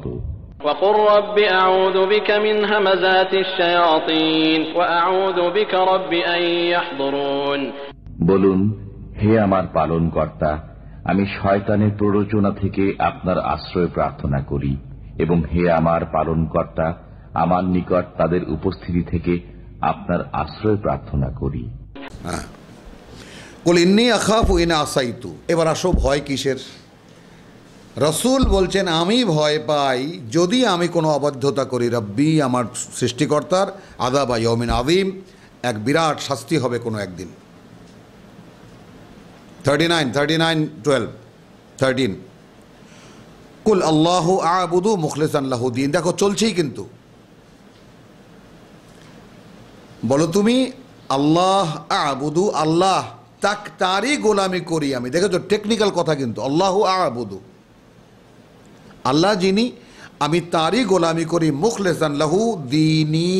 মতো। وقل رب أعوذ بك من همزات الشياطين وأعوذ بك رب أن يحضرون। বলুন, হে আমার পালনকর্তা, আমি শয়তানের প্ররোচনা থেকে আপনার আশ্রয় প্রার্থনা করি, এবং হে আমার পালনকর্তা, আমার নিকট তাদের উপস্থিতি থেকে আপনার আশ্রয় প্রার্থনা করি। কুল ইন্নী আখাফু ইন আসাইতু। এবার আসো, ভয় কিসের? রসুল বলছেন, আমি ভয় পাই যদি আমি কোনো অবাধ্যতা করি, রব্বি আমার সৃষ্টিকর্তার, আযাব ইয়াউমিন আযীম, এক বিরাট শাস্তি হবে কোনো একদিন। 13 কুল আল্লাহু আ'বুদু মুখলিসান লাহু দ্বীন। দেখো চলছেই কিন্তু। বলো তুমি, আল্লাহ আ'বুদু, আল্লাহ তারই গোলামি করি আমি। দেখেছো টেকনিক্যাল কথা কিন্তু, আল্লাহু আ'বুদু, আল্লাহ যিনি, আমি তারই গোলামি করি, মুখলিসান লাহু দ্বীনি,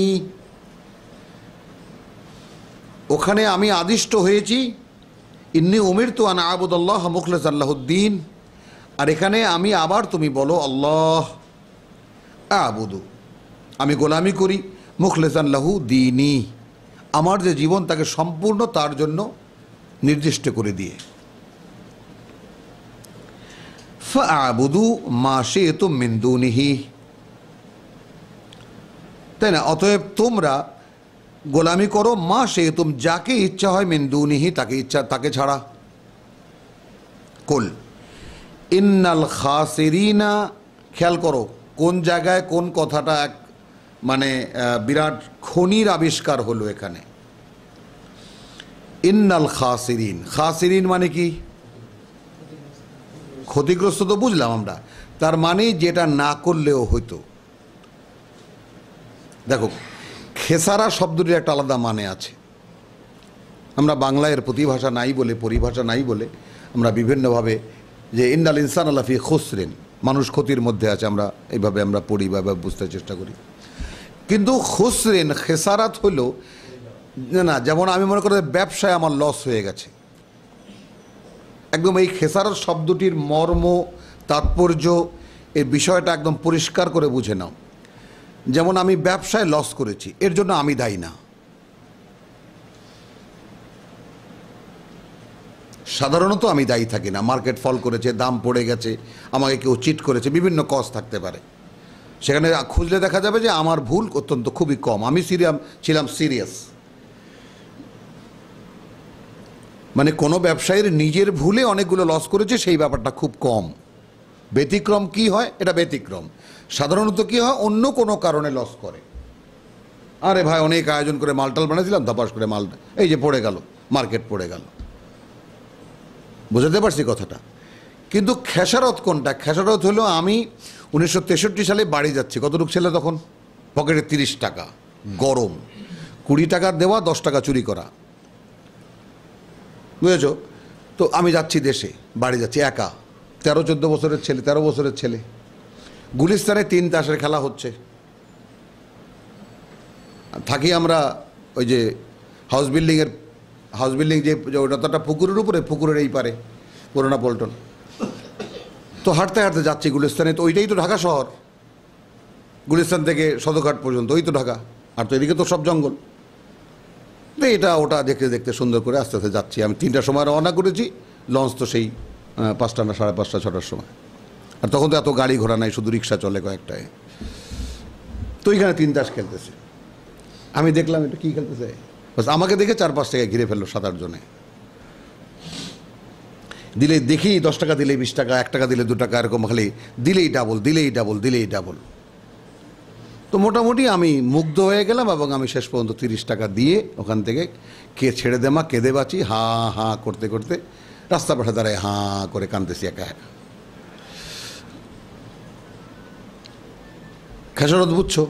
ওখানে আমি আদিষ্ট হয়েছি ইন্নী উমিরতু আন আ'বুদাল্লাহ মুখলিসান লাহু দ্বীন, আর এখানে আমি আবার তুমি বলো আল্লাহ আ'বুদু, আমি গোলামি করি, মুখলিসান লাহু দ্বীনি, আমার যে জীবন তাকে সম্পূর্ণ তার জন্য নির্দিষ্ট করে দিয়ে। ফা'বুদু মা শি'তুম মিন দুনিহি, তাই না? অতএব তোমরা গোলামি করো মা শি'তুম, যাকে ইচ্ছা হয়, মিন দুনিহি, তাকে ছাড়া। কুল ইন্নাল খাসিরিনা, খেয়াল করো কোন জায়গায় কোন কথাটা এক মানে বিরাট খনির আবিষ্কার হলো এখানে। ইন্নাল খাসিরিন, খাসিরিন মানে কি? ক্ষতিগ্রস্ত তো বুঝলাম আমরা, তার মানে যেটা না করলেও হইতো। দেখো, খেসারা শব্দটির একটা আলাদা মানে আছে। আমরা বাংলায় এর পরিভাষা নাই বলে আমরা বিভিন্নভাবে যে ইন্নাল ইনসান লাফি খুসরিন, মানুষ ক্ষতির মধ্যে আছে, আমরা এইভাবে আমরা পড়ি বা বুঝতে চেষ্টা করি। কিন্তু খুসরিন, খেসারাত হলো না, যেমন আমি মনে করি ব্যবসায় আমার লস হয়ে গেছে, একদম এই খেসারাত শব্দটির মর্ম, তাৎপর্য, এর বিষয়টা একদম পরিষ্কার করে বুঝে নাও। যেমন আমি ব্যবসায় লস করেছি, এর জন্য আমি দায়ী না। সাধারণত আমি দায়ী থাকি না। মার্কেট ফল করেছে, দাম পড়ে গেছে, আমাকে কেউ চিট করেছে, বিভিন্ন কজ থাকতে পারে, সেখানে খুঁজলে দেখা যাবে যে আমার ভুল অত্যন্ত খুবই কম, আমি ছিলাম সিরিয়াস। মানে কোনো ব্যবসায়ীর নিজের ভুলে অনেকগুলো লস করেছে, সেই ব্যাপারটা খুব কম। ব্যতিক্রম কি হয়? এটা ব্যতিক্রম। সাধারণত কি হয়, অন্য কোনো কারণে লস করে। আরে ভাই, অনেক আয়োজন করে মালটাল বানিয়েছিলাম, ধপাস করে মালটা এই যে পড়ে গেল, মার্কেট পড়ে গেল। বুঝাতে পারছি কথাটা? কিন্তু খেসারত কোনটা? খেসারত হলো আমি 1963 সালে বাড়ি যাচ্ছি, কতটুকু ছেলে তখন, পকেটে 30 টাকা, গরম, 20 টাকা দেওয়া, 10 টাকা চুরি করা, বুঝেছো তো? আমি যাচ্ছি দেশে, বাড়ি যাচ্ছি একা, 13-14 বছরের ছেলে, 13 বছরের ছেলে। গুলিস্তানে 3 তাসের খেলা হচ্ছে, থাকি আমরা ওই যে হাউস বিল্ডিং যে ওটা পুকুরের উপরে, পুকুরের এই পারে পুরোনা পল্টন। তো হাঁটতে হাঁটতে যাচ্ছি গুলিস্তানে, তো ওইটাই তো ঢাকা শহর, গুলিস্তান থেকে সদরঘাট পর্যন্ত ওই তো ঢাকা, আর তো এদিকে তো সব জঙ্গল। তো এটা ওটা দেখতে দেখতে সুন্দর করে আস্তে আস্তে যাচ্ছি। আমি 3টার সময় রওনা করেছি, লঞ্চ তো সেই 5টা না 5:30 6টার সময়। আর তখন তো এত গাড়ি ঘোড়া নাই, শুধু রিক্সা চলে কয়েকটায়। তো এইখানে 3 তাস খেলতেছে, আমি দেখলাম এটা কী খেলতেছে, বাস আমাকে দেখে 4-5 টাকা ঘিরে ফেললো 7-8 জনে। দিলে দেখি 10 টাকা দিলে 20 টাকা, 1 টাকা দিলে 2 টাকা, এরকম খালি দিলেই ডাবল। তো মোটামুটি আমি মুগ্ধ হয়ে গেলাম, এবং আমি শেষ পর্যন্ত 30 টাকা দিয়ে ওখান থেকে কে ছেড়ে দেমা কেঁদে বাঁচি, হাঁ করতে করতে রাস্তা পাশে দাঁড়ায় হাঁ করে কাঁদতেছি একা একা। খেসারত বুঝছো?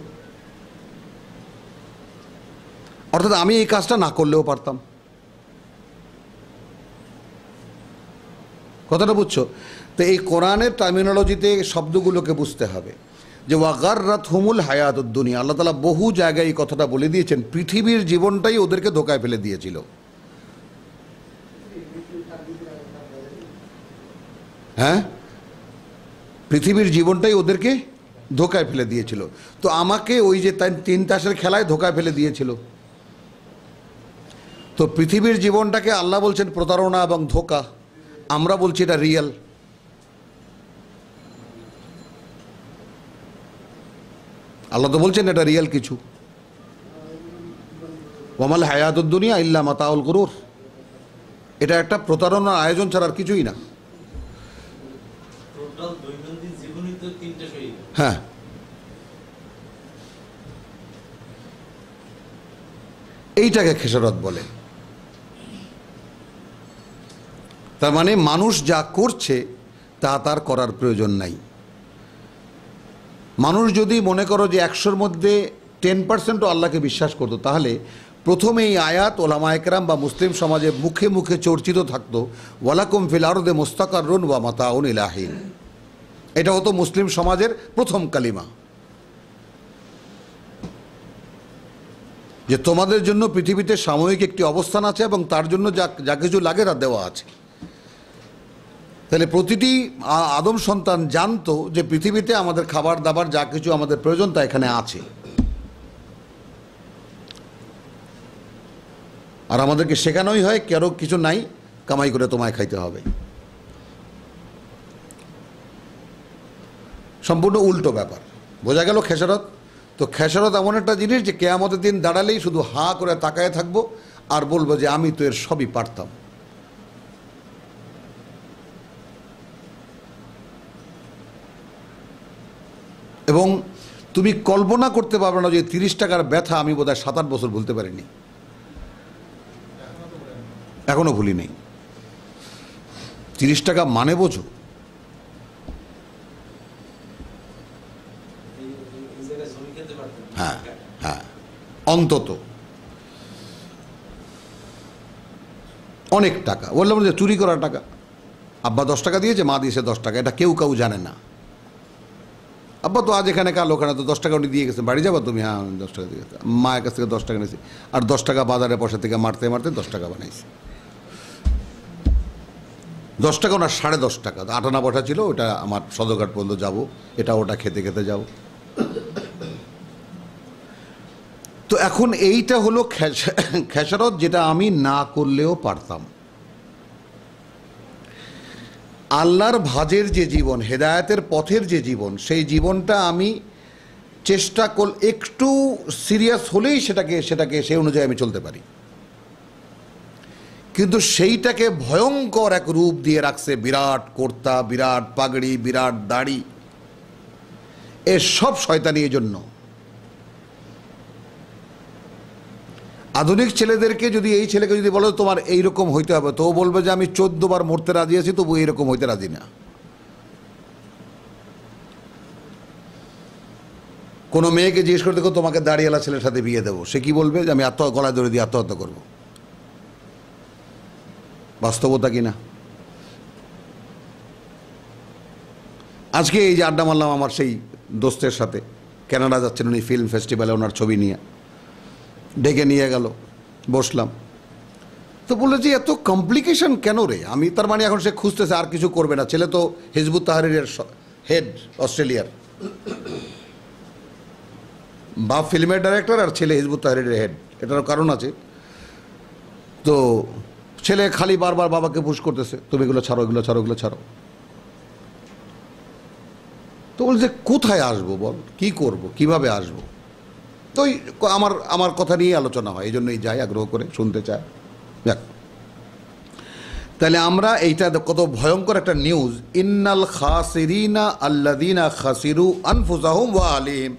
অর্থাৎ আমি এই কাজটা না করলেও পারতাম। কথাটা বুঝছো তো? এই কোরআনের টার্মিনোলজিতে শব্দগুলোকে বুঝতে হবে যে ওয়াগাররাতহুমুল হায়াতুদ দুনিয়া, আল্লাহ তাআলা বহু জায়গায় এই কথাটা বলে দিয়েছেন। পৃথিবীর জীবনটাই ওদেরকে ধোকায় ফেলে দিয়েছিল। হ্যাঁ, পৃথিবীর জীবনটাই ওদেরকে ধোকায় ফেলে দিয়েছিল। তো আমাকে ওই যে তিন তাসের খেলায় ধোকায় ফেলে দিয়েছিল। তো পৃথিবীর জীবনটাকে আল্লাহ বলছেন প্রতারণা এবং ধোকা, আমরা বলছি এটা রিয়েল। আল্লাহ তো বলছেন এটা রিয়েল কিছু। ওয়ামাল হায়াতুদ দুনিয়া ইল্লা মাতাউল গুরুর, এটা একটা প্রতারণার আয়োজন ছাড়া আর কিছুই না। হ্যাঁ, এইটাকে খেসারত বলে। তার মানে মানুষ যা করছে তা তার করার প্রয়োজন নাই। মানুষ যদি মনে করো যে 100-র মধ্যে 10%ও আল্লাহকে বিশ্বাস করতো, তাহলে প্রথমে এই আয়াত ওলামায়ে কেরাম বা মুসলিম সমাজে মুখে মুখে চর্চিত থাকতো, ওয়ালাকুম ফিল আরদে মুস্তাকাররুন ওয়া মাতাউন ইলা হিন। এটা হতো মুসলিম সমাজের প্রথম কালিমা, যে তোমাদের জন্য পৃথিবীতে সাময়িক একটি অবস্থান আছে এবং তার জন্য যা কিছু লাগে তা দেওয়া আছে। তাহলে প্রতিটি আদম সন্তান জানতো যে পৃথিবীতে আমাদের খাবার দাবার যা কিছু আমাদের প্রয়োজন তা এখানে আছে, আর আমাদেরকে শেখানোই হয় কারো কিছু নাই, কামাই করে তোমায় খাইতে হবে। সম্পূর্ণ উল্টো ব্যাপার। বোঝা গেল খেসারত? তো খেসারত এমন একটা জিনিস যে কিয়ামতের দিন দাঁড়ালেই শুধু হা করে তাকায় থাকবো আর বলবো যে আমি তো এর সবই পারতাম। এবং তুমি কল্পনা করতে পারবে না যে 30 টাকার ব্যথা আমি বোধহয় 7-8 বছর ভুলতে পারিনি, এখনো ভুলি নেই। 30 টাকা মানে বোঝো? হ্যাঁ হ্যাঁ, অন্তত অনেক টাকা। বললাম যে চুরি করা টাকা, আব্বা 10 টাকা দিয়েছে, মা দিয়েছে 10 টাকা, এটা কেউ জানে না। আব্বা তো আজ এখানে কাল ওখানে, তো 10 টাকা উনি দিয়ে গেছেন, বাড়ি যাবো তুমি? হ্যাঁ 10 টাকা দিয়ে গেছে। মায়ের কাছ থেকে 10 টাকা নিয়েছি, আর 10 টাকা বাজারে পয়সা থেকে মারতে মারতে 10 টাকা বানাইছি। 10 টাকা ওনার 10.5 টাকা, 8 আনা পয়সা ছিল, ওটা আমার সদরঘাট পর্যন্ত যাবো, এটা ওটা খেতে খেতে যাবো। তো এখন এইটা হলো খেসারত, যেটা আমি না করলেও পারতাম। আল্লাহর ভাজের যে জীবন, হেদায়েতের পথের যে জীবন, সেই জীবনটা আমি চেষ্টা একটু সিরিয়াস হলেই সেটাকে সেই অনুযায়ী আমি চলতে পারি। কিন্তু সেইটাকে ভয়ঙ্কর এক রূপ দিয়ে রাখছে, বিরাট কর্তা, বিরাট পাগড়ি, বিরাট দাড়ি, এর সব শয়তানি। জন্য আধুনিক ছেলেদেরকে যদি, এই ছেলেকে যদি বলো তোমার এইরকম হইতে হবে, তো বলবে যে আমি 14 বার মরতে রাজি আছি, তবু এইরকম হইতে রাজি না। কোনো মেয়েকে জিজ্ঞেস করে দেখো তোমাকে দাড়িওয়ালা ছেলের সাথে বিয়ে দেবো, সে কি বলবে? যে আমি গলায় ধরে দিয়ে আত্মহত্যা করবো। বাস্তবতা কিনা? আজকে এই যে আড্ডা মারলাম আমার সেই দোস্তের সাথে, কানাডা যাচ্ছেন উনি ফিল্ম ফেস্টিভ্যালে, ওনার ছবি নিয়ে ডেকে নিয়ে গেল, বসলাম, তো বললো যে এত কমপ্লিকেশন কেন রে? আমি তার মানে এখন সে খুঁজতেছে, আর কিছু করবে না। ছেলে তো হিজবুত তাহরিরের হেড, অস্ট্রেলিয়ার বাপ ফিল্মের ডাইরেক্টর, আর ছেলে হিজবুত তাহরিরের হেড। এটার কারণ আছে। তো ছেলে খালি বারবার বাবাকে পুশ করতেছে, তুমি এগুলো ছাড়ো, এগুলো ছাড়ো, এগুলো ছাড়ো। তো বলছে কোথায় আসবো বল, কি করব, কিভাবে আসবো? তো আমার কথা নিয়ে আলোচনা হয়, এই জন্যই যাই, আগ্রহ করে শুনতে চায়। দেখ, তাহলে আমরা এইটা কত ভয়ঙ্কর একটা নিউজ। ইন্নাল খাসিরিনা আল্লাযিনা খাসিরু আনফুসাহুম ওয়া আহলিহিম।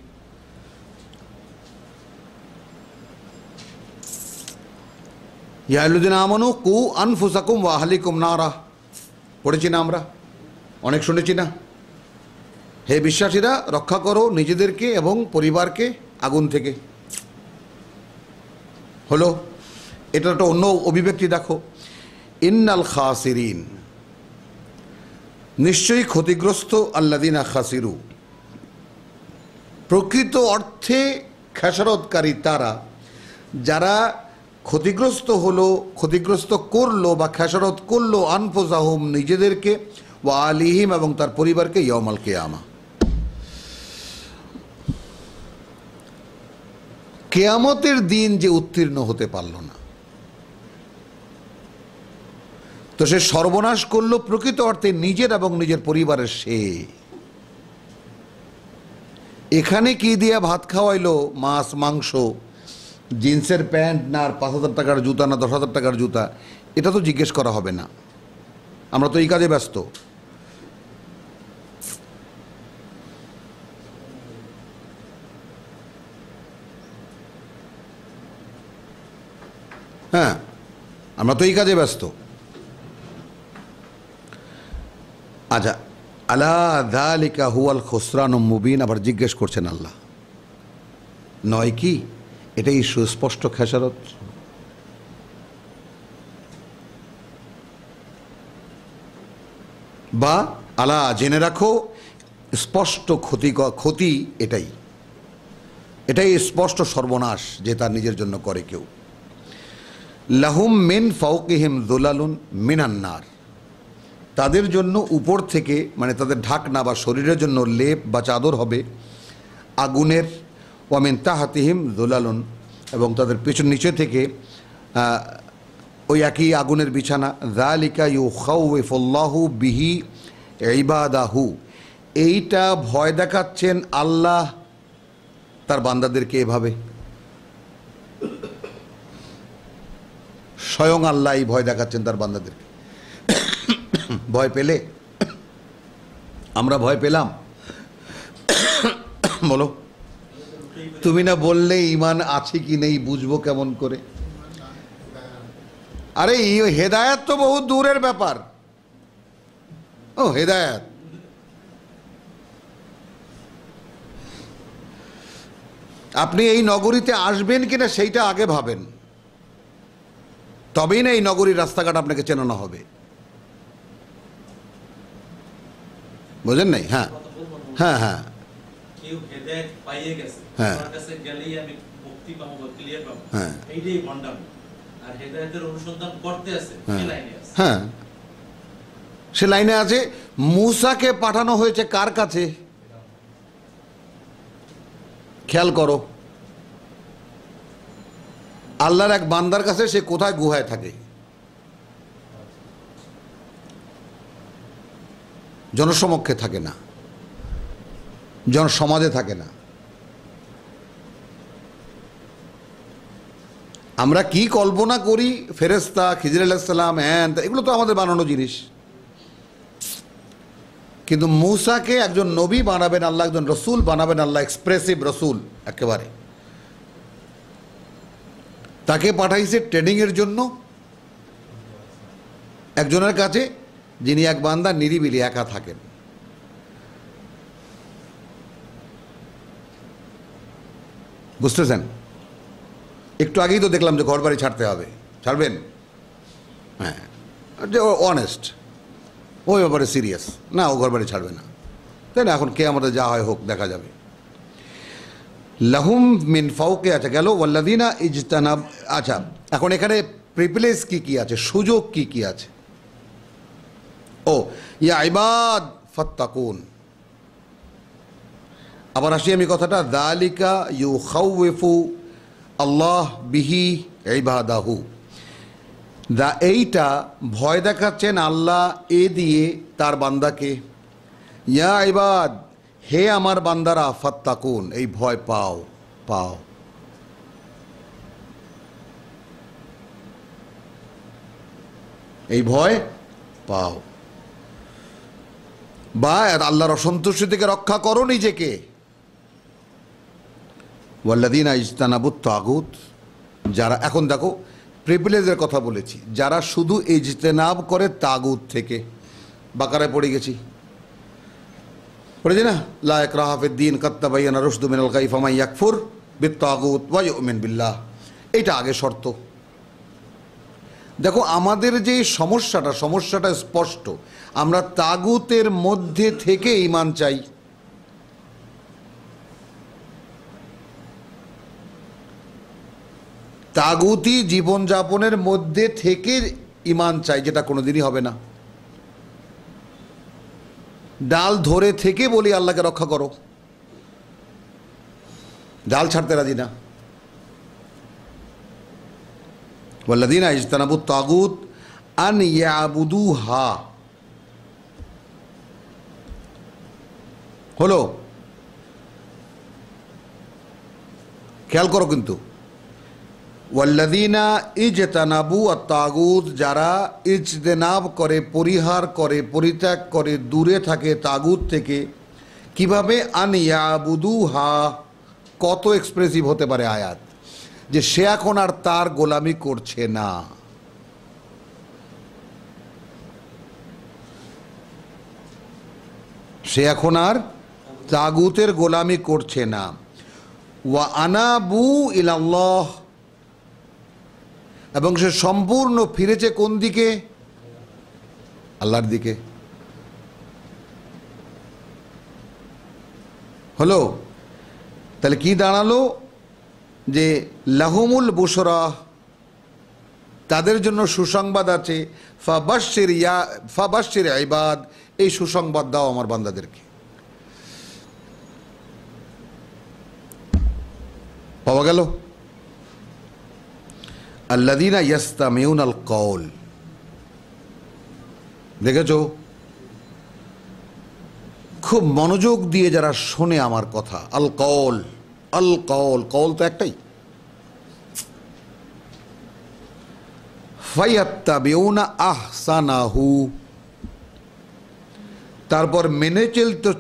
ইয়া আইয়ুহাল্লাযিনা আমানু কু আনফুসাকুম ওয়া আহলিকুম নারা, পড়েছি না আমরা, অনেক শুনেছি না? হে বিশ্বাসীরা, রক্ষা করো নিজেদেরকে এবং পরিবারকে আগুন থেকে। হলো, এটা একটা অন্য অভিব্যক্তি দেখো, ইন্নাল খাসিরিন, নিশ্চয়ই ক্ষতিগ্রস্ত, আল্লাযিনা খাসিরু, প্রকৃত অর্থে খেসারতকারী তারা, যারা ক্ষতিগ্রস্ত হলো, ক্ষতিগ্রস্ত করলো বা খেসারত করলো, আনফুসাহুম নিজেদেরকে, ওয়া আহলিহিম এবং তার পরিবারকে, ইয়াউমাল কিয়ামা, কিয়ামতের দিন যে উত্তীর্ণ হতে পারল না, তো সে সর্বনাশ করলো প্রকৃত অর্থে নিজের এবং নিজের পরিবারের। সে এখানে কি দিয়ে ভাত খাওয়াইলো? মাছ, মাংস, জিন্সের প্যান্ট না, আর 5,000 টাকার জুতা না 10,000 টাকার জুতা, এটা তো জিজ্ঞেস করা হবে না। আমরা তো এই কাজে ব্যস্ত। হ্যাঁ, আমরা তো এই কাজে ব্যস্ত। আচ্ছা, আলা যালিকা হুয়াল খুসরানুম মুবিন, আবার জিজ্ঞেস করছেন আল্লাহ, নয় কি এটাই সুস্পষ্ট খেসারত? বা আলা, জেনে রাখো, স্পষ্ট ক্ষতি এটাই, এটাই স্পষ্ট সর্বনাশ যে তার নিজের জন্য করে কেউ। লাহুম মিন ফাওকিহিম যুলালুন মিনান নার, তাদের জন্য উপর থেকে, মানে তাদের ঢাকনা বা শরীরের জন্য লেপ বা চাদর হবে আগুনের। ওয়া মিন তাহতিহিম যুলালুন, এবং তাদের পেছন নিচে থেকে ওই একই আগুনের বিছানা। যালিকা ইউখাউইফুল্লাহু বিহি ইবাদাহু, এইটা ভয় দেখাচ্ছেন আল্লাহ তার বান্দাদেরকে। এভাবে স্বয়ং আল্লাহ ভয় দেখাচ্ছেন তার বান্দাদেরকে। ভয় পেলে, আমরা ভয় পেলাম? বলো, তুমি না বললে ঈমান আছে কি নেই বুঝবো কেমন করে? আরে হেদায়েত তো বহু দূরের ব্যাপার। ও হেদায়েত, আপনি এই নগরীতে আসবেন কিনা সেইটা আগে ভাবেন, তবেই না এই নগরীর রাস্তাঘাট আপনাকে চেনানো হবে। বুঝেন নাই? হ্যাঁ হ্যাঁ হ্যাঁ কেউ হেদায়েত পাইয়ে গেছে, হ্যাঁ, তার কাছে গেলেই আমি মুক্তি পাবো বা ক্লিয়ার পাবো, হ্যাঁ, এইটাই ভণ্ডামি। আর হেদায়েতের অনুসন্ধান করতে আছে, হ্যাঁ, সে লাইনে আছে। হ্যাঁ, সে লাইনে আছে। মূসাকে পাঠানো হয়েছে কার কাছে? খেয়াল করো, আল্লাহর এক বান্দার কাছে। সে কোথায়? গুহায় থাকে, জনসমক্ষে থাকে না, জনসমাজে থাকে না। আমরা কি কল্পনা করি, ফেরেশতা, খিজির আলাইহিস সালাম, এগুলো তো আমাদের বানানো জিনিস। কিন্তু মূসাকে একজন নবী বানাবেন আল্লাহ, একজন রসুল বানাবেন আল্লাহ, এক্সপ্রেসিভ রসুল একেবারে। তাকে পাঠাইছে ট্রেনিংয়ের জন্য একজনের কাছে, যিনি এক বান্দা নিরিবিলি একা থাকেন। বুঝতেছেন? একটু আগেই তো দেখলাম যে ঘর বাড়ি ছাড়তে হবে। ছাড়বেন? হ্যাঁ, যে অনেস্ট, ওই ব্যাপারে সিরিয়াস না, ও ঘর বাড়ি ছাড়বে না, তাই না? এখন কে আমাদের যা হয় হোক, দেখা যাবে। লাহুম মিন ফাওকে, আচ্ছা গেল। ওয়াল্লাযিনা ইজতানাব, আচ্ছা এখন এখানে প্রিভিলেজ কি কি আছে, সুযোগ কি কি আছে? ও ইয়া ইবাদ ফাত্তাকুন। আবার আসি আমি কথাটা, যালিকা ইউখাউইফু আল্লাহ বিহি ইবাদাহু, এইটা ভয় দেখাচ্ছেন আল্লাহ এ দিয়ে তার বান্দাকে। ইয়া ইবাদ, হে আমার বান্দারা, ফাত্তাকুন, এই ভয় পাও, পাও। এই ভয় পাও, বা আল্লাহর অসন্তুষ্টি থেকে রক্ষা করো নিজেকে। ওয়াল্লাযীনা ইজতানাবুত তাগুত, যারা, এখন দেখো প্রিভিলেজের কথা বলেছি, যারা শুধু ইজতেনাব করে তাগুত থেকে। বাকারায় পড়ে গেছি, পড়েছি না, লা ইকরাহা ফিদ্দীন কাদ তাবায়্যানা রুশদু মিনাল গাই ফামান ইয়াকফুর বিত্তাগুত ওয়া ইউমিন বিল্লাহ, এইটা আগে শর্ত। দেখো আমাদের যে সমস্যাটা স্পষ্ট। আমরা তাগুতের মধ্যে থেকে ঈমান চাই। তাগুতি জীবনযাপনের মধ্যে থেকে ঈমান চাই, যেটা কোনোদিনই হবে না। ডাল ধরে থেকে বলি আল্লাহকে রক্ষা করো, ডাল ছাড়তে রাজি না। ওয়াল্লাযীনা ইজতানাবুত তাগুত আন ইয়াবুদুহা হলো, খেয়াল করো কিন্তু, ওয়াল্লাযীনা ইজতানাবু আত-তাগুত, যারা ইজতেনাব করে, পরিহার করে, পরিত্যাগ করে, দূরে থাকে তাগুত থেকে। কিভাবে? আন ইয়াবুদুহা, কত এক্সপ্রেসিভ হতে পারে আয়াত, যে সে এখন আর তার গোলামি করছে না। সে এখন আর তাগুতের গোলামি করছে না। ওয়া আনাবু ইলাল্লাহ, এবং সে সম্পূর্ণ ফিরেছে কোন দিকে? আল্লাহর দিকে। হলো, তাহলে কি দাঁড়ালো? যে লাহুমুল বুশরা, তাদের জন্য সুসংবাদ আছে। ফাবাশশির ইবাদ, এই সুসংবাদ দাও আমার বান্দাদেরকে। পাওয়া গেল? আল্লাযীনা ইয়াসতামিউনাল কওল, দেখেছো? খুব মনোযোগ দিয়ে যারা শোনে আমার কথা। আল কওল, আল কওল, কওল তো একটাই। ফায়াত্তাবিউনা আহসানাহু, তারপর মেনে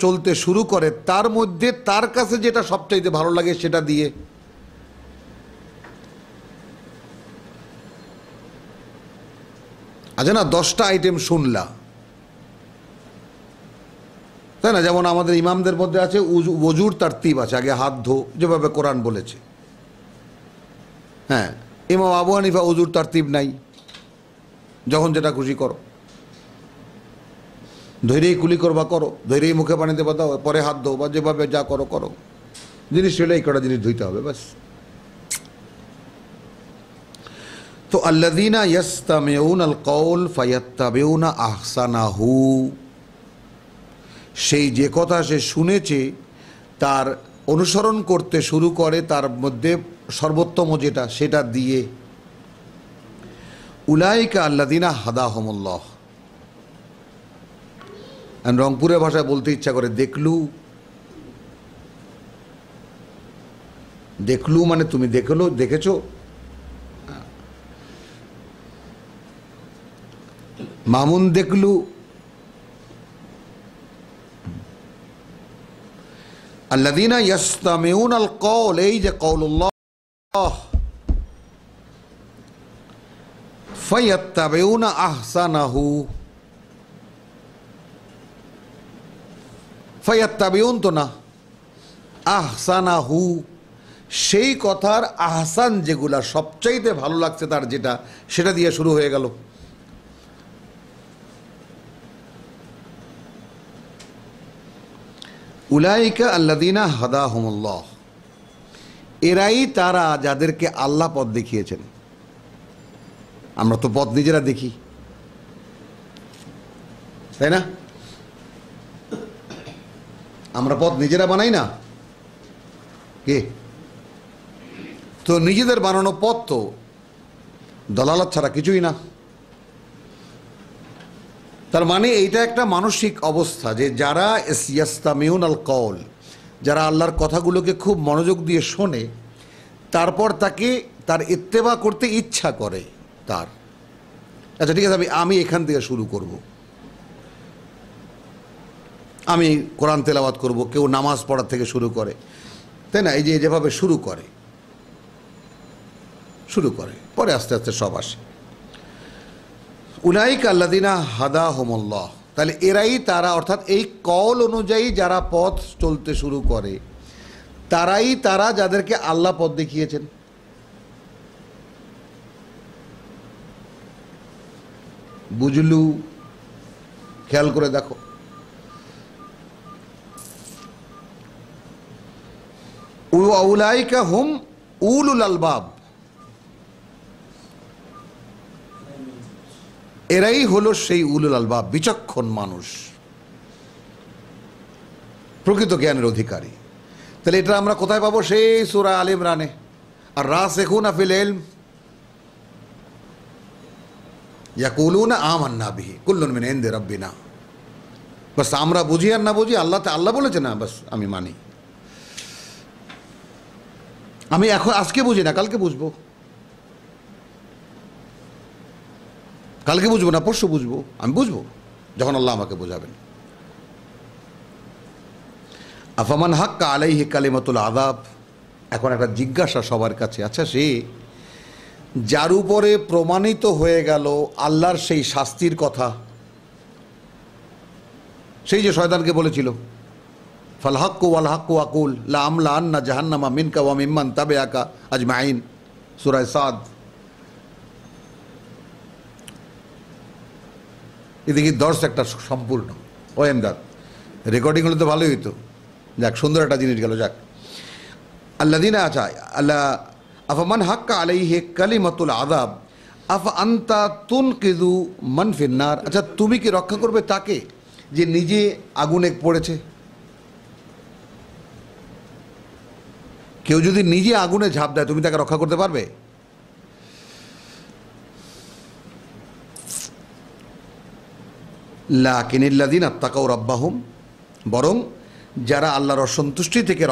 চলতে শুরু করে তার মধ্যে তার কাছে যেটা সবচাইতে ভালো লাগে সেটা দিয়ে। আচ্ছা না, 10টা আইটেম শুনলা, তাই না? যেমন আমাদের ইমামদের মধ্যে আছে ওযুর তারতিব আছে, আগে হাত ধো, যেভাবে কোরআন বলেছে। হ্যাঁ, ইমাম আবু হানিফা ওযুর তারতিব নাই, যখন যেটা খুশি করো, ধৈর্যই কুলি করবা করো, ধৈর্যই মুখে পানি দেবা দাও, পরে হাত ধো, বা যেভাবে যা করো করো। জিনিস হলে এই কটা জিনিস ধুইতে হবে ব্যাস। তো আল্লাযীনা ইয়াসতামিউনাল কওল ফায়াত্তাবিউনা আহসানাহু, সেই যে কথা সে শুনেছে তার অনুসরণ করতে শুরু করে, তার মধ্যে সর্বোত্তম যেটা সেটা দিয়ে। উলাইকা আল্লাযীনা হাদাহুমুল্লাহ, রংপুরের ভাষায় বলতে ইচ্ছা করে দেখলু। দেখলু মানে তুমি দেখেছো। মামুন দেখলু, আল্লাযীনা ইয়াসতামিউনাল কওল, এই যে কওলুল্লাহ, ফায়াত্তাবিউনা আহসানাহু, ফায়াত্তাবিউন তো না, আহসানাহু, সেই কথার আহসান যেগুলা সবচাইতে ভালো লাগছে তার যেটা, সেটা দিয়ে শুরু হয়ে গেল। উলাইকা আল্লাযীনা হাদাহুমুল্লাহ, এরাই তারা যাদেরকে আল্লাহ পথ দেখিয়েছেন। আমরা তো পথ নিজেরা দেখি, তাই না? আমরা পথ নিজেরা বানাই না, কে? তো নিজেদের বানানো পথ তো দলালত ছাড়া কিছুই না। তার মানে এইটা একটা মানসিক অবস্থা, যে যারা ইয়াসতামিউনাল কওল, যারা আল্লাহর কথাগুলোকে খুব মনোযোগ দিয়ে শোনে, তারপর তাকে তার ইত্তেবা করতে ইচ্ছা করে তার। আচ্ছা ঠিক আছে, আমি এখান থেকে শুরু করব, আমি কোরআন তেলাওয়াত করব, কেউ নামাজ পড়ার থেকে শুরু করে, তাই না? এই যে যেভাবে শুরু করে, পরে আস্তে আস্তে সব আসে। উলাইকা আল্লাযীনা হাদাহুমুল্লাহ, তাহলে এরাই তারা, অর্থাৎ এই কওল অনুযায়ী যারা পথ চলতে শুরু করে তারাই তারা যাদেরকে আল্লাহ পথ দেখিয়েছেন। বুঝলু? খেয়াল করে দেখো, উলাইকা হুম উলুল আলবাব, এরাই হলো সেই উলুল আলবাব, বিচক্ষণ মানুষ, প্রকৃত জ্ঞানের অধিকারী। তাহলে এটা আমরা কোথায় পাবো? সেই সূরা আলে ইমরানে, আর রাসিখুনা ফিল ইলম, ইয়াকুলুনা আমান্না বিহি কুল্লুন মিন ইনদি রাব্বিনা। বাস আমরা বুঝি আর না বুঝি, আল্লাহ বলেছে না, বাস আমি মানি। আমি এখন আজকে বুঝি না, কালকে বুঝবো, কালকে বুঝবো না পরশু বুঝবো, আমি বুঝবো যখন আল্লাহ আমাকে বোঝাবেন। আফামান হাক্কা আলাইহি কালিমাতুল আযাব। এখন একটা জিজ্ঞাসা সবার কাছে, আচ্ছা সে যার উপরে প্রমাণিত হয়ে গেল আল্লাহর সেই শাস্তির কথা, সেই যে শয়তানকে বলেছিল ফাল হাক্কু ওয়াল হাক্কু আকুল লা আমলা আন্না জাহান্নামা মিনকা ওয়া মিম্মান তাবিআকা আজমাইন, সূরা সাদ। এদিকে দর্শ একটা সম্পূর্ণ ও এমদাদ রেকর্ডিং হলে তো ভালোই হইতো। যাক, সুন্দর একটা জিনিস গেল। যাক, আল্লাযীনা আচ্ছা আল্লাহ আফামান হাক্কা আলাইহি কালিমাতুল আযাব আফা আনতা তুনকিযু মান ফিন্নার। আচ্ছা, তুমি কি রক্ষা করবে তাকে যে নিজে আগুনে পড়েছে? কেউ যদি নিজে আগুনে ঝাঁপ দেয়, তুমি তাকে রক্ষা করতে পারবে? লাকিনিল্লাযীনা তাকাউ রাব্বাহুম, বরং যারা আল্লাহর অসন্তুষ্টি থেকে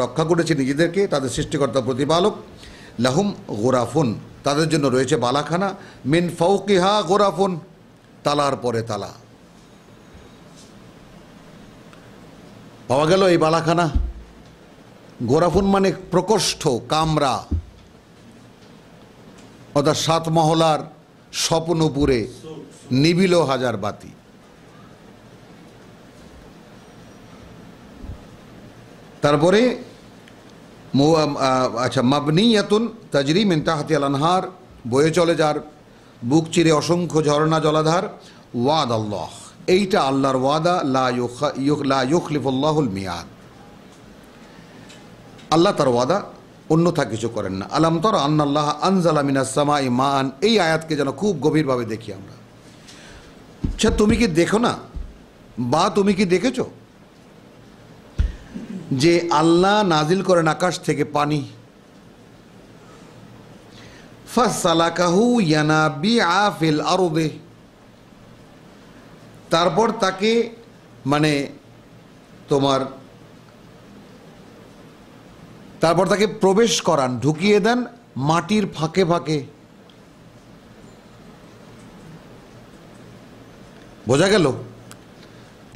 রক্ষা করেছে নিজেদেরকে, তাদের সৃষ্টিকর্তা প্রতিপালক, লাহুম গোরাফুন, তাদের জন্য রয়েছে বালাখানা, মিন ফাওকিহা গোরাফুন, তালার পরে তালা। পাওয়া গেল এই বালাখানা। গোরাফুন মানে প্রকোষ্ঠ, কামরা, অর্থাৎ 7 মহলার স্বপ্নপুরে নিবিল হাজার বাতি। তারপরে আচ্ছা মাবনিয়াতুন তাজরি মিন তাহতিহাল আনহার, বয়ে চলে যার বুক চিরে অসংখ্য ঝর্ণা জলাধার। ওয়াদ আল্লাহ, এইটা আল্লাহর ওয়াদা, লা ইউখলিফুল্লাহুল মিয়াদ। আল্লাহ তার ওয়াদা, অন্যথা কিছু করেন না। আলাম তারা আন্নাল্লাহ আনজালা মিনাস সামাই মান, এই আয়াতকে যেন খুব গভীরভাবে দেখি আমরা। আচ্ছা, তুমি কি দেখো না, বা তুমি কি দেখেছো যে আল্লাহ নাজিল করেন আকাশ থেকে পানি? ফাসালাকাহু ইয়ানাবিআ ফিল আরদে, তারপর তাকে মানে তারপর তাকে প্রবেশ করান, ঢুকিয়ে দেন মাটির ফাঁকে ফাঁকে। বোঝা গেল?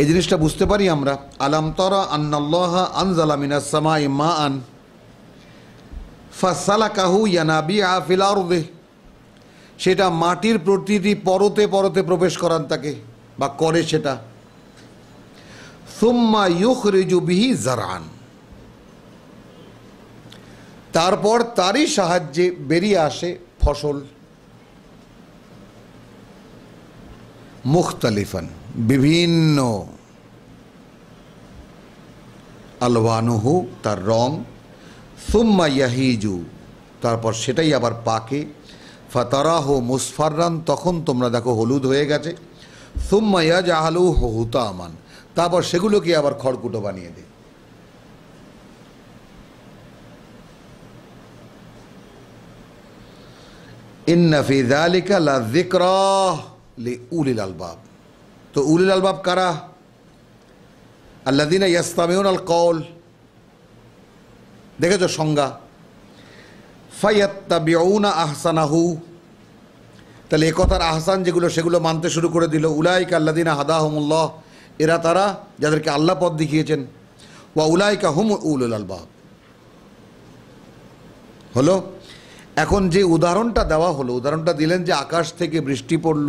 এই জিনিসটা বুঝতে পারি আমরা। আলাম তারা আন্নাল্লাহা আনজালা মিনাস সামাই মাআন ফাসালাকাহু ইয়ানাবিআ ফিল আরদে, সেটা মাটির প্রতিটি পরতে পরতে প্রবেশ করান তাকে, বা করে সেটা। সুম্মা ইউখরিজু বিহি জারআন, তারপর তারই সাহায্যে বেরিয়ে আসে ফসল। মুখতালিফান, বিভিন্ন, আলওয়ানুহু, তার রং, সুম্মা ইয়াহিজু, তারপর সেটাই আবার পাকে, ফাতারাহু মুসফাররান, তখন তোমরা দেখো হলুদ হয়ে গেছে, সুম্মা ইয়াজআলুহু হুতামান, তারপর সেগুলোকে আবার খড়কুটো বানিয়ে দেয়। ইন্না ফি যালিকা লাযিকরা লিউলিল আলবাব। তো উলিল আলবাব কারা? আল্লাযীনা ইয়াসতামিউনাল কওল, দেখেছো সংজ্ঞা। ফায়াত্তাবিউনা আহসানাহু, তাহলে এ কথার আহসান যেগুলো সেগুলো মানতে শুরু করে দিল। উলাইকা আল্লাযীনা হাদাহুমুল্লাহ, এরা তারা যাদেরকে আল্লাহ পথ দেখিয়েছেন। ওয়া উলাইকা হুম উলুল আলবাব। হলো, এখন যে উদাহরণটা দেওয়া হলো, উদাহরণটা দিলেন যে আকাশ থেকে বৃষ্টি পড়ল,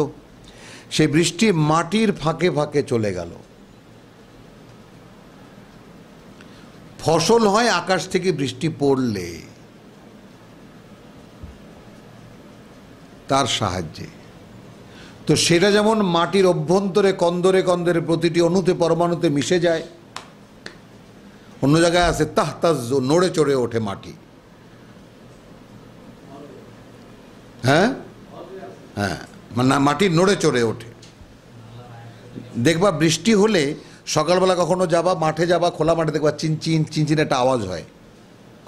সেই বৃষ্টি মাটির ফাঁকে ফাঁকে চলে গেল। ফসল হয় আকাশ থেকে বৃষ্টি পড়লে, তার সাহায্যে। তো সেটা যেমন মাটির অভ্যন্তরে কন্দরে কন্দরে প্রতিটি অণুতে পরমাণুতে মিশে যায়। অন্য জায়গায় আছে তাহতাজ্জু, নড়ে চড়ে ওঠে মাটি। হ্যাঁ হ্যাঁ, মানে মাটি নড়ে চড়ে ওঠে। দেখবা বৃষ্টি হলে সকালবেলা কখনো যাবা মাঠে, যাবা খোলা মাঠে, দেখবা চিনচিন চিনচিন একটা আওয়াজ হয়।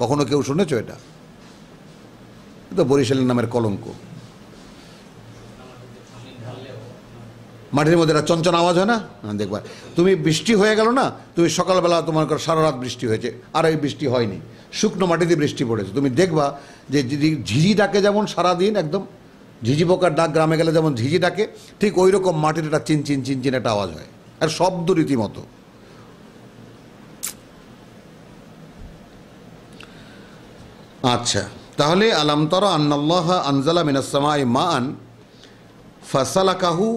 কখনো কেউ শুনেছো এটা? তো বরিশালের নামের কলঙ্ক। মাটির মধ্যে একটা চঞ্চন আওয়াজ হয় না? দেখবা তুমি বৃষ্টি হয়ে গেল না, তুমি সকালবেলা তোমার সারা রাত বৃষ্টি হয়েছে, আর এই বৃষ্টি হয়নি, শুকনো মাটিতে বৃষ্টি পড়েছে, তুমি দেখবা যে ঝিঝি ডাকে যেমন সারাদিন একদম ঝিঝি পোকার ডাক গ্রামে গেলে যেমন ঝিঝি ডাকে, ঠিক ওই রকম মাটির একটা চিনচিন চিনচিন একটা আওয়াজ হয়, আর শব্দ রীতিমতো। আচ্ছা, তাহলে আলাম তারা আন্নাল্লাহ আনজালা মিনাস সামাই মান ফাসালাকাহু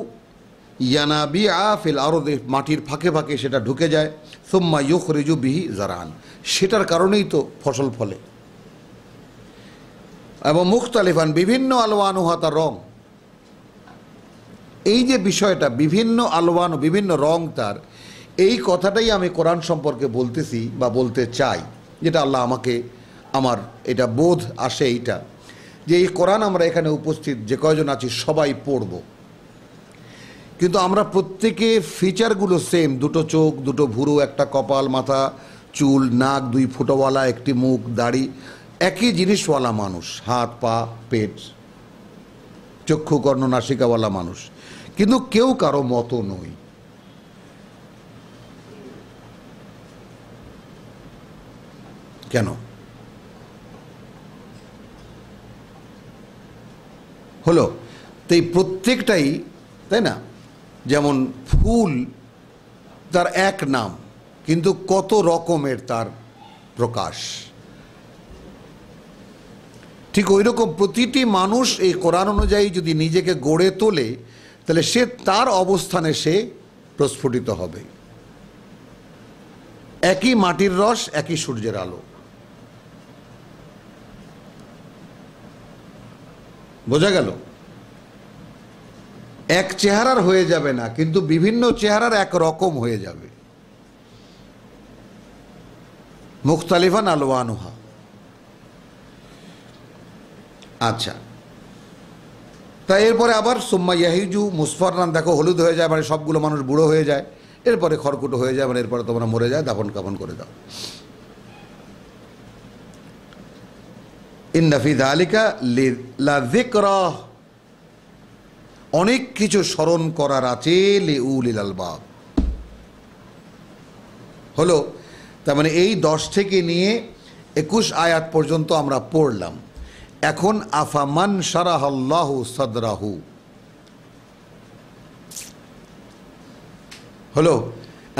ইয়ানাবিআ ফিল আরদি, মাটির ফাঁকে ফাঁকে সেটা ঢুকে যায়, সুম্মা ইউখরিজু বিহি জারান, সেটার কারণেই তো ফসল ফলে। এবং মুখতালিফান, বিভিন্ন আলওয়ানুহা, তার রং। এই যে বিষয়টা বিভিন্ন আলওয়ান, বিভিন্ন রং তার, এই কথাটাই আমি কোরআন সম্পর্কে বলতেছি বা বলতে চাই, যেটা আল্লাহ আমাকে, আমার এটা বোধ আসে এইটা, যে এই কোরআন আমরা এখানে উপস্থিত যে কয়জন আছি সবাই পড়ব, কিন্তু আমরা প্রত্যেকে ফিচারগুলো সেম, দুটো চোখ, দুটো ভুরু, একটা কপাল, মাথা, চুল, নাক, 2 ফুটোওয়ালা, একটি মুখ, দাড়ি, একই জিনিসওয়ালা মানুষ, হাত পা পেট, চক্ষু কর্ণ নাসিকাওয়ালা মানুষ, কিন্তু কেউ কারো মতো নই। কেন হলো? তো এই প্রত্যেকটাই, তাই না, যেমন ফুল তার এক নাম, কিন্তু কত রকমের তার প্রকাশ, ঠিক ওই রকম প্রতিটি মানুষ এই কোরআন অনুযায়ী যদি নিজেকে গড়ে তোলে, তাহলে সে তার অবস্থানে সে প্রস্ফুটিত হবে। একই মাটির রস, একই সূর্যের আলো, বোঝা গেল? এক চেহারার হয়ে যাবে না, কিন্তু বিভিন্ন চেহারার এক রকম হয়ে যাবে। মুখতালিফান আলওয়ানুহা। আচ্ছা, তাই এরপরে আবার সুম্মা ইয়াহিজু মুসফাররান, দেখো হলুদ হয়ে যায়, মানে সবগুলো মানুষ বুড়ো হয়ে যায়, এরপরে খড়কুটো হয়ে যায়, মানে এরপরে তোমরা মরে যায়, দাফন কাফন করে দাও। ইন্না ফি যালিকা লাযিকরা, অনেক কিছু স্মরণ করার আছে, লিউলিল আলবাব। হলো, তার মানে এই 10 থেকে নিয়ে 21 আয়াত পর্যন্ত আমরা পড়লাম। এখন আফামান শারাহাল্লাহু সাদরাহু হলো।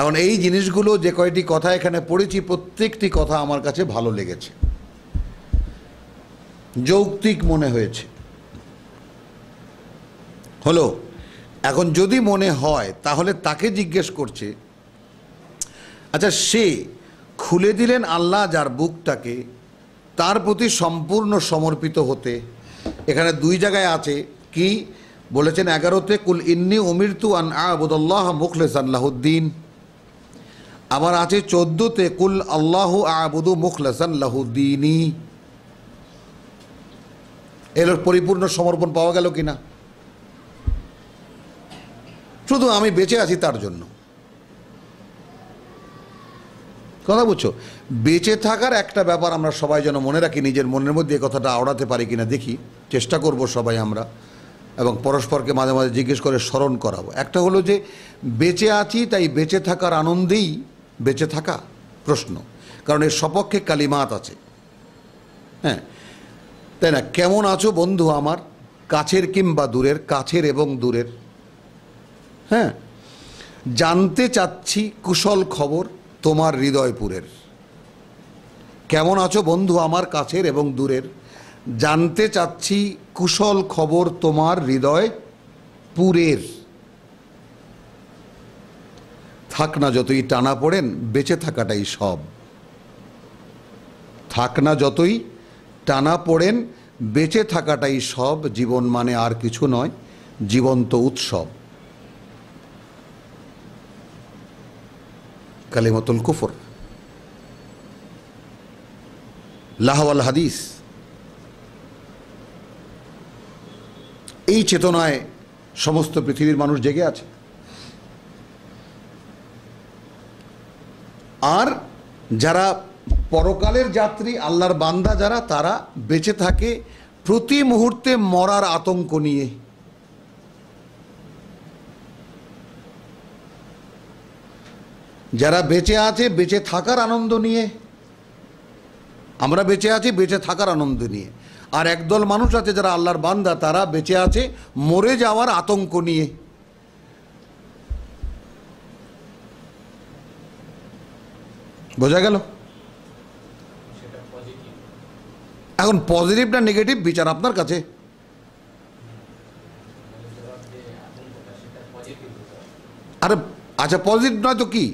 এখন এই জিনিসগুলো যে কয়টি কথা এখানে পড়েছি, প্রত্যেকটি কথা আমার কাছে ভালো লেগেছে, যৌক্তিক মনে হয়েছে। হলো, এখন যদি মনে হয় তাহলে তাকে জিজ্ঞেস করছে, আচ্ছা সে খুলে দিলেন আল্লাহ যার বুকটাকে, তার প্রতি সম্পূর্ণ সমর্পিত হতে। এখানে 2 জায়গায় আছে, কি বলেছেন 11তে, কুল ইন্নী উমিরতু আন আ'বুদাল্লাহ মুখলিসান লাহুদ্দিন, আবার আছে 14তে, কুল আল্লাহু আ'বুদু মুখলিসান লাহুদ্দিনী। এর পরিপূর্ণ সমর্পণ পাওয়া গেল কিনা? শুধু আমি বেঁচে আছি তার জন্য, কথা বুঝছো? বেঁচে থাকার একটা ব্যাপার আমরা সবাই যেন মনে রাখি, নিজের মনের মধ্যে এই কথাটা আওড়াতে পারি কিনা দেখি, চেষ্টা করব সবাই আমরা, এবং পরস্পরকে মাঝে মাঝে জিজ্ঞেস করে স্মরণ করাবো। একটা হলো যে বেঁচে আছি, তাই বেঁচে থাকার আনন্দেই বেঁচে থাকা প্রশ্ন, কারণ এর সপক্ষে কালিমাত আছে, হ্যাঁ, তাই না? কেমন আছো বন্ধু আমার, কাছের কিংবা দূরের, কাছের এবং দূরের, হ্যাঁ, জানতে চাচ্ছি কুশল খবর তোমার হৃদয়পুরের। কেমন আছো বন্ধু আমার, কাছের এবং দূরের, জানতে চাচ্ছি কুশল খবর তোমার হৃদয়পুরের। থাক না যতই টানা পড়েন, বেঁচে থাকাটাই সব। থাক না যতই টানা পড়েন, বেঁচে থাকাটাই সব। জীবন মানে আর কিছু নয়, জীবন্ত উৎসব। কালিমাতুল কুফর, লাহওয়াল হাদিস, এই চেতনায় সমস্ত পৃথিবীর মানুষ জেগে আছে। আর যারা পরকালের যাত্রী, আল্লাহর বান্দা যারা, তারা বেঁচে থাকে প্রতি মুহূর্তে মরার আতঙ্ক নিয়ে। যারা বেঁচে আছে বেঁচে থাকার আনন্দ নিয়ে, আমরা বেঁচে আছি বেঁচে থাকার আনন্দ নিয়ে। আর একদল মানুষ আছে যারা আল্লাহর বান্দা, তারা বেঁচে আছে মরে যাওয়ার আতঙ্ক নিয়ে। বোঝা গেল? এখন পজিটিভ না নেগেটিভ বিচার আপনার কাছে। আরে আচ্ছা, পজিটিভ নয় তো কি?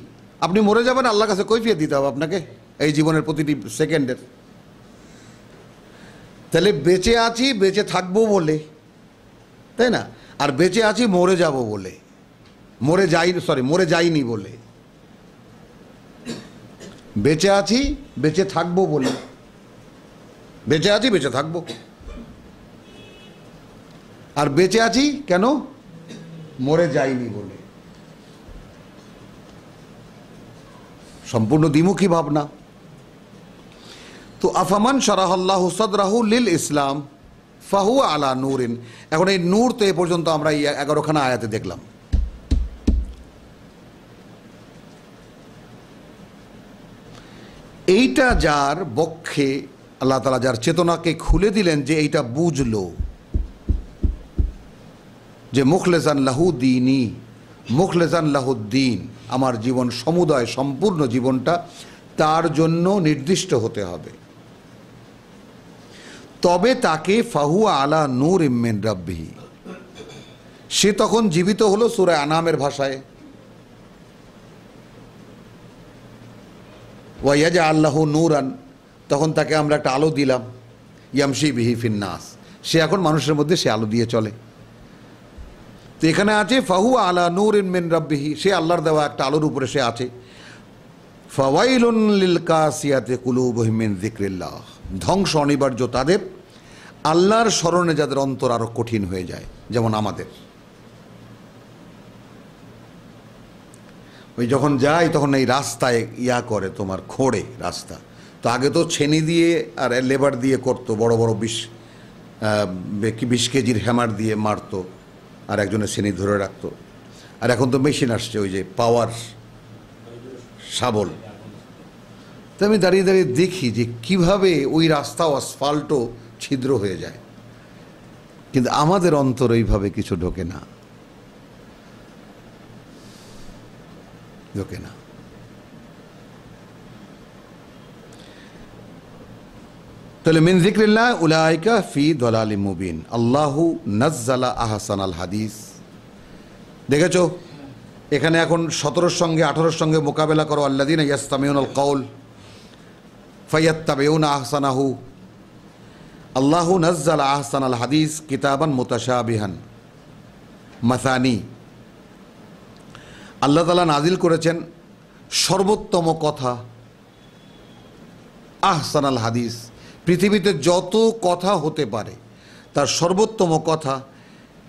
আপনি মরে যাবেন, আল্লাহর কাছে কৈফিয়ত দিতে হবে আপনাকে এই জীবনের প্রতিটি সেকেন্ডের। তাহলে বেঁচে আছি বেঁচে থাকবো বলে, তাই না? আর বেঁচে আছি মরে যাব বলে, মরে যাইনি বলে। বেঁচে আছি বেঁচে থাকবো বলে, বেঁচে আছি বেঁচে থাকবো। আর বেঁচে আছি কেন? মরে যাইনি বলে। সম্পূর্ণ দ্বিমুখী ভাবনা। তো আফামান শারাহাল্লাহু সাদরাহু লিল ইসলাম ফাহুয়া আলা নূরিন। এখন এই নূর তো এ পর্যন্ত আমরা এই 11খানা আয়াতে দেখলাম। এইটা যার বক্ষে আল্লাহ তাআলা যার চেতনাকে খুলে দিলেন, যে এইটা বুঝলো যে মুখলেসান লাহু দীনি, মুখলেসান লাহুদ্দিন, আমার জীবন সমুদয় সম্পূর্ণ জীবনটা তার জন্য নির্দিষ্ট হতে হবে, তবে তাকে ফাহুয়া আলা নূর মিন রাব্বিহি, সে তখন জীবিত হলো সূরা আনামের ভাষায়, ওয়া ইয়াজআল লাহু নূরান, তখন তাকে আমরা একটা আলো দিলাম, ইয়ামশি বিহি ফিন নাস, সে এখন মানুষের মধ্যে সে আলো দিয়ে চলে। তো এখানে আছে ফাহুয়া আলা নূরিন মিন রাব্বিহি, সে আল্লাহর দেওয়া একটা আলোর উপরে সে আছে। ফাওয়াইলুন লিল কাসিয়াতি কুলুবুহুম মিন যিকরিল্লাহ, ধ্বংস অনিবার্য তাদের আল্লাহর স্মরণে যাদের অন্তর আরো কঠিন হয়ে যায়, যেমন আমাদের। ওই যখন যাই তখন এই রাস্তায় করে তোমার খোঁড়ে রাস্তা, তো আগে তো ছেনি দিয়ে আর লেবার দিয়ে করতো, বড় বড় 20 কেজির হ্যামার দিয়ে মারতো আর একজনের ছেনি ধরে রাখতো। আর এখন তো মেশিন আসছে, ওই যে পাওয়ার শাবল। তো আমি দাঁড়িয়ে দাঁড়িয়ে দেখি যে কিভাবে ওই রাস্তাও আসফাল্টও ছিদ্র হয়ে যায়, কিন্তু আমাদের অন্তর এইভাবে কিছু ঢোকে না, ঢোকে না। তাহলে মিন যিকরিল্লাহ উলাইকা ফি দালালিম মুবিন। আল্লাহু নাজ্জালা আহসানাল হাদিস। দেখেছো এখানে এখন 17 সঙ্গে 18 সঙ্গে মোকাবেলা করো, আল্লাযীনা ইয়াসতামিউনাল কাউল ফায়াত্তাবিউনা আহসানাহু। আল্লাহু নাজ্জালা আহসানাল হাদিস কিতাবান মুতাশাবিহান মাসানি। আল্লাহ তাআলা নাজিল করেছেন সর্বোত্তম কথা, আহসানাল হাদিস, পৃথিবীতে যত কথা হতে পারে তার সর্বোত্তম কথা,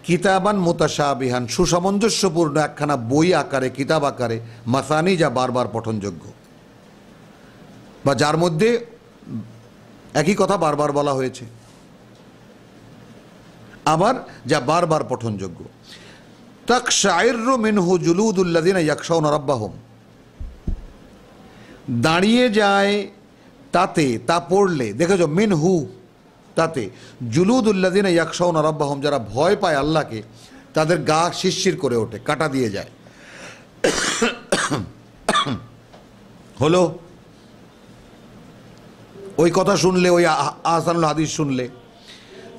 কিতাবান মুতাশাবিহান, সুসামঞ্জস্যপূর্ণ একখানা বই আকারে, কিতাব আকারে, মাসানি, যা বারবার পঠনযোগ্য, বা যার মধ্যে একই কথা বারবার বলা হয়েছে, আবার যা বারবার পঠনযোগ্য। তাকশাইরু মিনহু জুলুদুল্লাযিনা ইয়াখশাউনা রাব্বাহুম, দাঁড়িয়ে যায় তাতে, তা পড়লে দেখেছো, মিনহু তাতে, জুলুদুল্লাযিনা ইয়াখশাউনা রাব্বাহুম, যারা ভয় পায় আল্লাহকে তাদের গা শিরশির করে ওঠে, কাটা দিয়ে যায়। হলো ওই কথা শুনলে, ওই আহসানুল হাদিস শুনলে।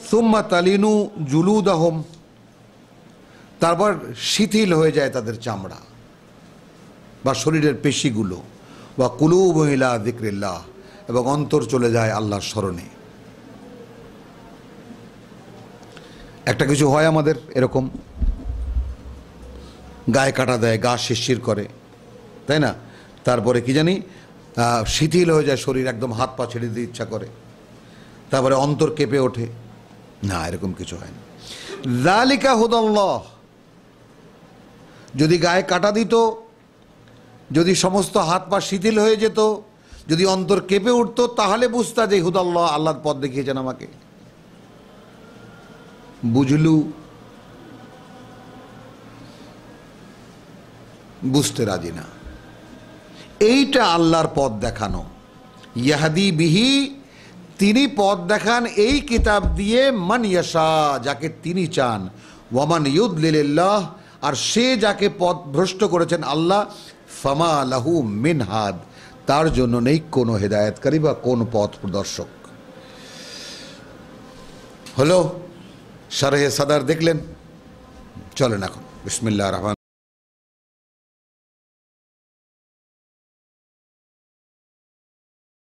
সুম্মা তালিনু জুলুদাহুম, তারপর শিথিল হয়ে যায় তাদের চামড়া বা শরীরের পেশিগুলো, বা কুলুবুহুম ইলা যিকরিল্লাহ, এবং অন্তর চলে যায় আল্লাহর স্মরণে। একটা কিছু হয় আমাদের এরকম, গায়ে কাটা দেয়, গা শিরশির করে, তাই না? তারপরে কি জানি শিথিল হয়ে যায় শরীর, একদম হাত পা ছেড়ে দিতে ইচ্ছা করে, তারপরে অন্তর কেঁপে ওঠে। না, এরকম কিছু হয় না। যালিকা হুদাল্লাহ, যদি গায়ে কাটা দিত, যদি সমস্ত হাত পা শিথিল হয়ে যেত, যদি অন্তর কেঁপে উঠত, তাহলে বুঝতা যে হুদাল্লাহ, আল্লাহর পথ দেখিয়েছেন আমাকে। বুঝলু, বুঝতে রাজি না। এইটা আল্লাহর পথ দেখানো। ইয়াহদি বিহি, তিনি পথ দেখান এই কিতাব দিয়ে, মান ইয়াশা, যাকে তিনি চান, ওয়ামান ইউদলিল্লাহ, আর সে যাকে পথ ভ্রষ্ট করেছেন আল্লাহ, ফামা লাহু মিন হাদ, তার জন্য নেই কোনো হেদায়েতকারী বা কোন পথ প্রদর্শক। হলো শারহে সাদার দেখলেন, চলেন এখন বিসমিল্লাহির রহমানির